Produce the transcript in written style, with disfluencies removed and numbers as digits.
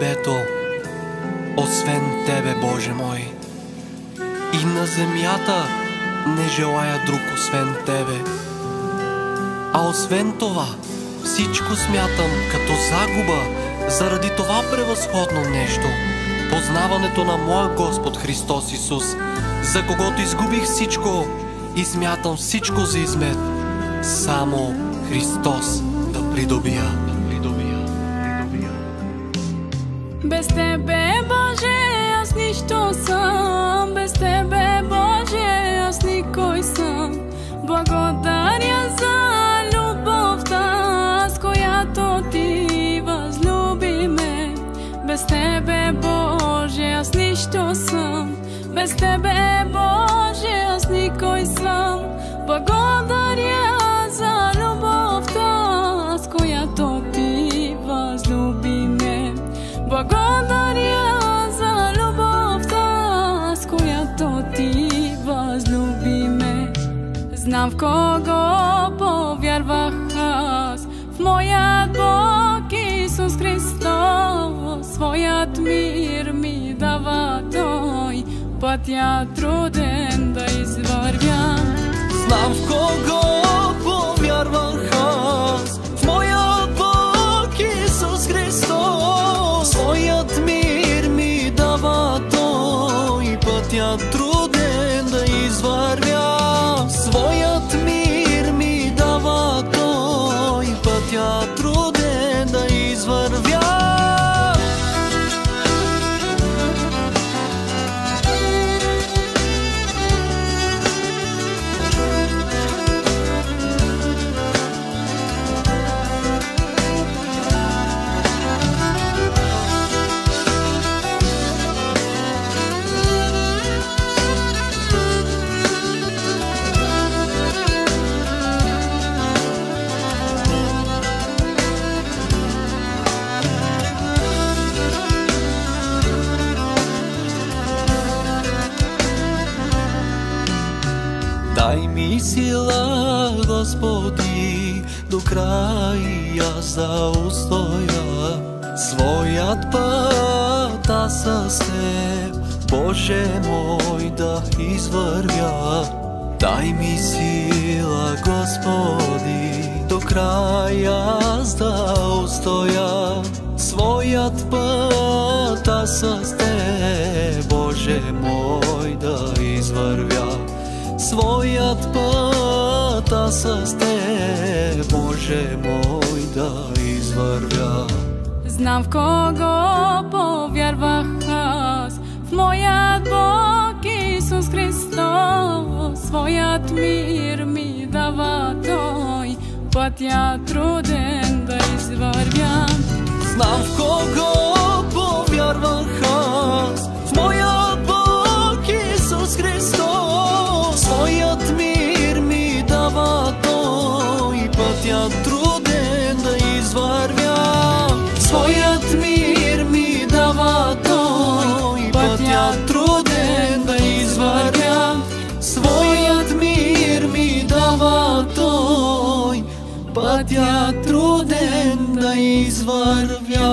небето, освен Тебе, Боже мой. И на земята не желая друг освен Тебе. А освен това, всичко смятам като загуба заради това превъзходно нещо, познаването на моя Господ Христос Исус, за когото изгубих всичко и смятам всичко за измет, само Христос да придобия. Без Тебе, Боже, аз нищо съм. Без Тебе, Боже, аз никой съм. Благодаря за любовта, с която Ти възлюби ме. Без Тебе, Боже, аз нищо съм. Без Тебе, Боже, аз никой съм. Благодаря за любовта, с която Ти възлюби ме. Благодаря за любовта, с която Ти възлюби ме. Знам в кого повярвах аз, в моят Бог Исус Христос. Своят мир ми дава Той, пътя труден да извървя. Знам в кого повярвах аз, в моят Бог Исус Христос. Своят мир ми дава Той, пътя труден да извървя. Своят мир ми дава Той, пътя труден да извървя. Дай ми сила, Господи, до края аз да устоя. Своят път аз с Теб, Боже мой, да извървя. Дай ми сила, Господи, до края аз да устоя. Своят път аз с Теб, Боже мой, да извървя. Своят път аз с Теб, Боже мой, да извървя. Знам в кого повярвах аз, в моят Бог Исус Христос. Своят мир ми дава Той, пътя труден да извървя. Знам в кого повярвах аз, в моят Бог Исус Христос. Своят мир ми дава Той, пътя труден да извървя. Своят мир ми дава Той, пътя труден да извървя. Своят мир ми дава Той, пътя труден да извървя.